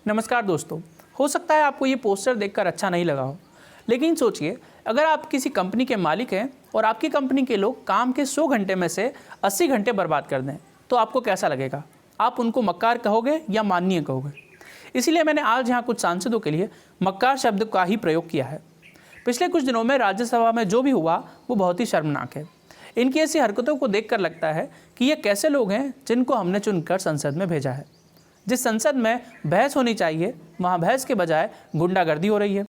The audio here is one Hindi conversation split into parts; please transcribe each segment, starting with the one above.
नमस्कार दोस्तों। हो सकता है आपको ये पोस्टर देखकर अच्छा नहीं लगा हो, लेकिन सोचिए अगर आप किसी कंपनी के मालिक हैं और आपकी कंपनी के लोग काम के 100 घंटे में से 80 घंटे बर्बाद कर दें तो आपको कैसा लगेगा? आप उनको मक्कार कहोगे या माननीय कहोगे? इसीलिए मैंने आज यहाँ कुछ सांसदों के लिए मक्कार शब्द का ही प्रयोग किया है। पिछले कुछ दिनों में राज्यसभा में जो भी हुआ वो बहुत ही शर्मनाक है। इनकी ऐसी हरकतों को देखकर लगता है कि ये कैसे लोग हैं जिनको हमने चुनकर संसद में भेजा है। जिस संसद में बहस होनी चाहिए वहां बहस के बजाय गुंडागर्दी हो रही है।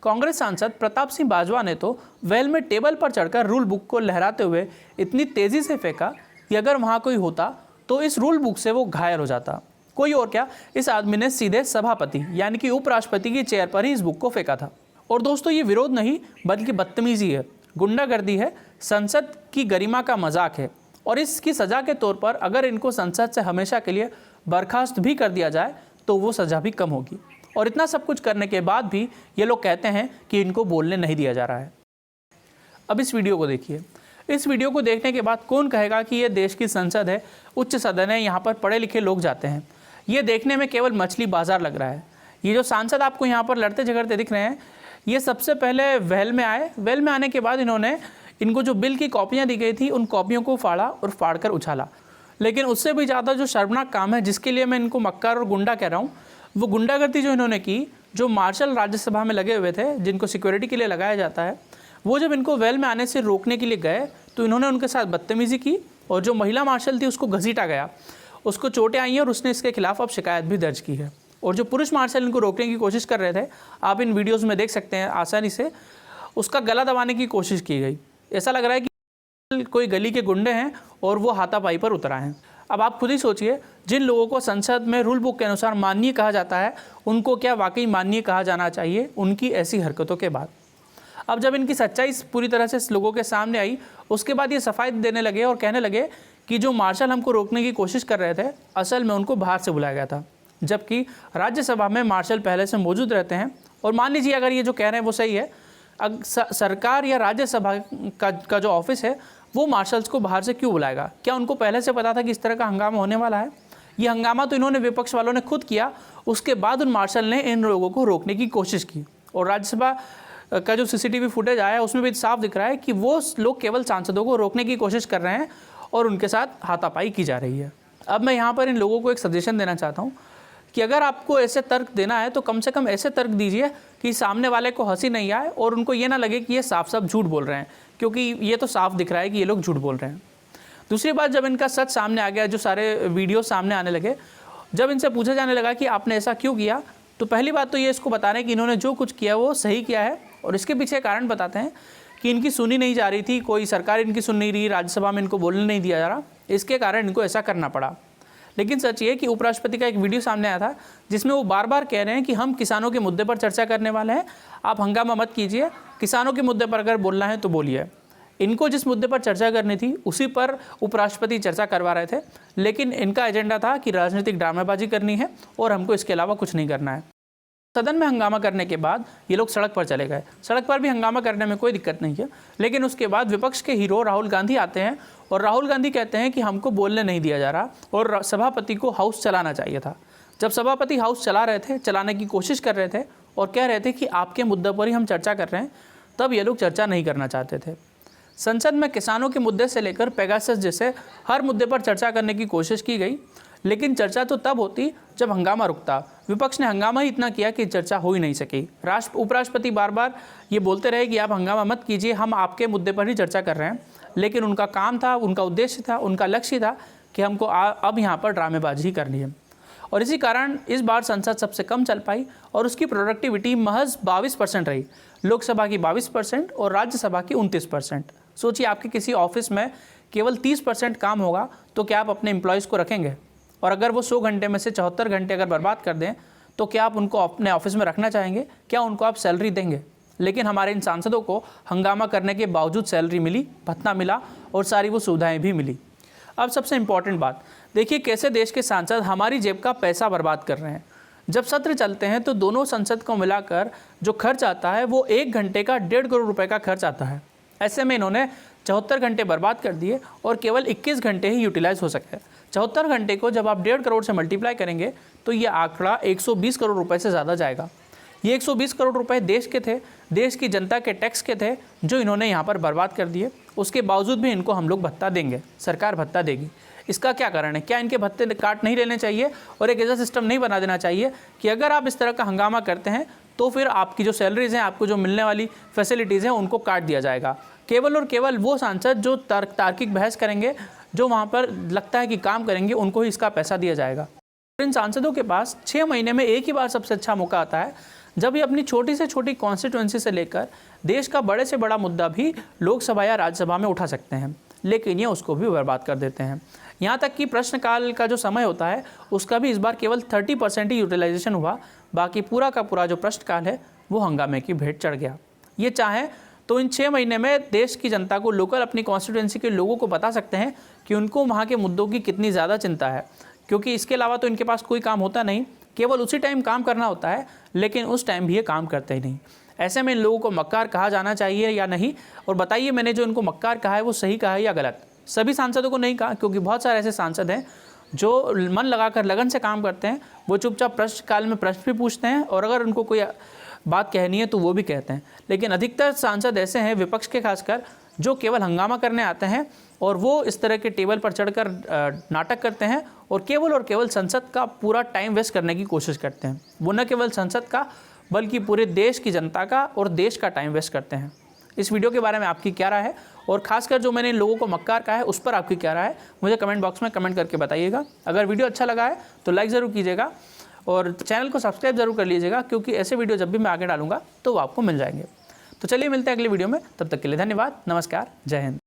कांग्रेस सांसद प्रताप सिंह बाजवा ने तो वेल में टेबल पर चढ़कर रूल बुक को लहराते हुए इतनी तेजी से फेंका कि अगर वहां कोई होता तो इस रूल बुक से वो घायल हो जाता। कोई और क्या, इस आदमी ने सीधे सभापति यानी कि उपराष्ट्रपति की चेयर पर ही इस बुक को फेंका था। और दोस्तों, ये विरोध नहीं बल्कि बदतमीजी है, गुंडागर्दी है, संसद की गरिमा का मजाक है। और इसकी सजा के तौर पर अगर इनको संसद से हमेशा के लिए बर्खास्त भी कर दिया जाए तो वो सज़ा भी कम होगी। और इतना सब कुछ करने के बाद भी ये लोग कहते हैं कि इनको बोलने नहीं दिया जा रहा है। अब इस वीडियो को देखिए। इस वीडियो को देखने के बाद कौन कहेगा कि ये देश की संसद है, उच्च सदन है, यहाँ पर पढ़े लिखे लोग जाते हैं। ये देखने में केवल मछली बाजार लग रहा है। ये जो सांसद आपको यहाँ पर लड़ते झगड़ते दिख रहे हैं, ये सबसे पहले वेल में आए। वेल में आने के बाद इनको जो बिल की कॉपियाँ दी गई थी उन कॉपियों को फाड़ा और फाड़ कर उछाला। लेकिन उससे भी ज़्यादा जो शर्मनाक काम है, जिसके लिए मैं इनको मक्कार और गुंडा कह रहा हूँ, वो गुंडागर्दी जो इन्होंने की, जो मार्शल राज्यसभा में लगे हुए थे जिनको सिक्योरिटी के लिए लगाया जाता है, वो जब इनको वेल में आने से रोकने के लिए गए तो इन्होंने उनके साथ बदतमीज़ी की। और जो महिला मार्शल थी उसको घसीटा गया, उसको चोटें आई हैं और उसने इसके खिलाफ अब शिकायत भी दर्ज की है। और जो पुरुष मार्शल इनको रोकने की कोशिश कर रहे थे, आप इन वीडियोज़ में देख सकते हैं आसानी से, उसका गला दबाने की कोशिश की गई। ऐसा लग रहा है कि कोई गली के गुंडे हैं और वो हाथापाई पर उतर आए हैं। अब आप खुद ही सोचिए, जिन लोगों को संसद में रूल बुक के अनुसार माननीय कहा जाता है, उनको क्या वाकई माननीय कहा जाना चाहिए उनकी ऐसी हरकतों के बाद? अब जब इनकी सच्चाई पूरी तरह से लोगों के सामने आई, उसके बाद ये सफाई देने लगे और कहने लगे कि जो मार्शल हमको रोकने की कोशिश कर रहे थे, असल में उनको बाहर से बुलाया गया था, जबकि राज्यसभा में मार्शल पहले से मौजूद रहते हैं। और मान लीजिए अगर ये जो कह रहे हैं वो सही है, सरकार या राज्यसभा का जो ऑफिस है वो मार्शल्स को बाहर से क्यों बुलाएगा? क्या उनको पहले से पता था कि इस तरह का हंगामा होने वाला है? ये हंगामा तो इन्होंने विपक्ष वालों ने खुद किया, उसके बाद उन मार्शल ने इन लोगों को रोकने की कोशिश की। और राज्यसभा का जो सीसीटीवी फुटेज आया है उसमें भी साफ दिख रहा है कि वो लोग केवल सांसदों को रोकने की कोशिश कर रहे हैं और उनके साथ हाथापाई की जा रही है। अब मैं यहाँ पर इन लोगों को एक सजेशन देना चाहता हूँ कि अगर आपको ऐसे तर्क देना है तो कम से कम ऐसे तर्क दीजिए कि सामने वाले को हंसी नहीं आए और उनको ये ना लगे कि ये साफ साफ झूठ बोल रहे हैं, क्योंकि ये तो साफ दिख रहा है कि ये लोग झूठ बोल रहे हैं। दूसरी बात, जब इनका सच सामने आ गया, जो सारे वीडियो सामने आने लगे, जब इनसे पूछा जाने लगा कि आपने ऐसा क्यों किया, तो पहली बात तो ये इसको बता रहे हैं कि इन्होंने जो कुछ किया वो सही किया है। और इसके पीछे कारण बताते हैं कि इनकी सुनी नहीं जा रही थी, कोई सरकार इनकी सुन नहीं रही, राज्यसभा में इनको बोलने नहीं दिया जा रहा, इसके कारण इनको ऐसा करना पड़ा। लेकिन सच ये कि उपराष्ट्रपति का एक वीडियो सामने आया था जिसमें वो बार बार कह रहे हैं कि हम किसानों के मुद्दे पर चर्चा करने वाले हैं, आप हंगामा मत कीजिए, किसानों के मुद्दे पर अगर बोलना है तो बोलिए। इनको जिस मुद्दे पर चर्चा करनी थी उसी पर उपराष्ट्रपति चर्चा करवा रहे थे, लेकिन इनका एजेंडा था कि राजनीतिक ड्रामेबाजी करनी है और हमको इसके अलावा कुछ नहीं करना है। सदन में हंगामा करने के बाद ये लोग सड़क पर चले गए। सड़क पर भी हंगामा करने में कोई दिक्कत नहीं है, लेकिन उसके बाद विपक्ष के हीरो राहुल गांधी आते हैं और राहुल गांधी कहते हैं कि हमको बोलने नहीं दिया जा रहा और सभापति को हाउस चलाना चाहिए था। जब सभापति हाउस चला रहे थे, चलाने की कोशिश कर रहे थे और कह रहे थे कि आपके मुद्दे पर ही हम चर्चा कर रहे हैं, तब ये लोग चर्चा नहीं करना चाहते थे। संसद में किसानों के मुद्दे से लेकर पेगासस जैसे हर मुद्दे पर चर्चा करने की कोशिश की गई, लेकिन चर्चा तो तब होती जब हंगामा रुकता। विपक्ष ने हंगामा ही इतना किया कि चर्चा हो ही नहीं सकी। उपराष्ट्रपति बार बार ये बोलते रहे कि आप हंगामा मत कीजिए, हम आपके मुद्दे पर ही चर्चा कर रहे हैं, लेकिन उनका काम था, उनका उद्देश्य था, उनका लक्ष्य था कि हमको अब यहाँ पर ड्रामेबाजी ही करनी है। और इसी कारण इस बार संसद सबसे कम चल पाई और उसकी प्रोडक्टिविटी महज 22% रही। लोकसभा की 22% और राज्यसभा की 29%। सोचिए, आपके किसी ऑफिस में केवल 30% काम होगा तो क्या आप अपने एम्प्लॉयज़ को रखेंगे? और अगर वो 100 घंटे में से 74 घंटे अगर बर्बाद कर दें तो क्या आप उनको अपने ऑफिस में रखना चाहेंगे? क्या उनको आप सैलरी देंगे? लेकिन हमारे इन सांसदों को हंगामा करने के बावजूद सैलरी मिली, भत्ता मिला और सारी वो सुविधाएं भी मिली। अब सबसे इम्पॉर्टेंट बात देखिए, कैसे देश के सांसद हमारी जेब का पैसा बर्बाद कर रहे हैं। जब सत्र चलते हैं तो दोनों संसद को मिलाकर जो खर्च आता है वो 1 घंटे का 1.5 करोड़ रुपए का खर्च आता है। ऐसे में इन्होंने 74 घंटे बर्बाद कर दिए और केवल 21 घंटे ही यूटिलाइज हो सके। 74 घंटे को जब आप 1.5 करोड़ से मल्टीप्लाई करेंगे तो ये आंकड़ा 120 करोड़ रुपए से ज़्यादा जाएगा। ये 120 करोड़ रुपए देश के थे, देश की जनता के टैक्स के थे, जो इन्होंने यहाँ पर बर्बाद कर दिए। उसके बावजूद भी इनको हम लोग भत्ता देंगे, सरकार भत्ता देगी। इसका क्या कारण है? क्या इनके भत्ते काट नहीं लेने चाहिए और एक ऐसा सिस्टम नहीं बना देना चाहिए कि अगर आप इस तरह का हंगामा करते हैं तो फिर आपकी जो सैलरीज़ हैं, आपको जो मिलने वाली फैसिलिटीज़ हैं, उनको काट दिया जाएगा। केवल और केवल वो सांसद जो तार्किक बहस करेंगे, जो वहाँ पर लगता है कि काम करेंगे, उनको ही इसका पैसा दिया जाएगा। इन सांसदों के पास 6 महीने में एक ही बार सबसे अच्छा मौका आता है जब ये अपनी छोटी से छोटी कॉन्स्टिट्यूंसी से लेकर देश का बड़े से बड़ा मुद्दा भी लोकसभा या राज्यसभा में उठा सकते हैं, लेकिन ये उसको भी बर्बाद कर देते हैं। यहाँ तक कि प्रश्नकाल का जो समय होता है उसका भी इस बार केवल 30% ही यूटिलाइजेशन हुआ, बाकी पूरा का पूरा जो प्रश्नकाल है वो हंगामे की भेंट चढ़ गया। ये चाहें तो इन 6 महीने में देश की जनता को, लोकल अपनी कॉन्स्टिट्यूंसी के लोगों को बता सकते हैं कि उनको वहाँ के मुद्दों की कितनी ज़्यादा चिंता है, क्योंकि इसके अलावा तो इनके पास कोई काम होता नहीं, केवल उसी टाइम काम करना होता है, लेकिन उस टाइम भी ये काम करते ही नहीं। ऐसे में इन लोगों को मक्कार कहा जाना चाहिए या नहीं? और बताइए, मैंने जो इनको मक्कार कहा है वो सही कहा है या गलत? सभी सांसदों को नहीं कहा, क्योंकि बहुत सारे ऐसे सांसद हैं जो मन लगाकर लगन से काम करते हैं। वो चुपचाप प्रश्नकाल में प्रश्न भी पूछते हैं और अगर उनको कोई बात कहनी है तो वो भी कहते हैं। लेकिन अधिकतर सांसद ऐसे हैं, विपक्ष के खासकर, जो केवल हंगामा करने आते हैं और वो इस तरह के टेबल पर चढ़कर नाटक करते हैं और केवल संसद का पूरा टाइम वेस्ट करने की कोशिश करते हैं। वो न केवल संसद का बल्कि पूरे देश की जनता का और देश का टाइम वेस्ट करते हैं। इस वीडियो के बारे में आपकी क्या राय है, और खासकर जो मैंने इन लोगों को मक्कार कहा है उस पर आपकी क्या राय है, मुझे कमेंट बॉक्स में कमेंट करके बताइएगा। अगर वीडियो अच्छा लगा है तो लाइक ज़रूर कीजिएगा और चैनल को सब्सक्राइब ज़रूर कर लीजिएगा, क्योंकि ऐसे वीडियो जब भी मैं आगे डालूंगा तो वो आपको मिल जाएंगे। तो चलिए मिलते हैं अगले वीडियो में, तब तक के लिए धन्यवाद, नमस्कार, जय हिंद।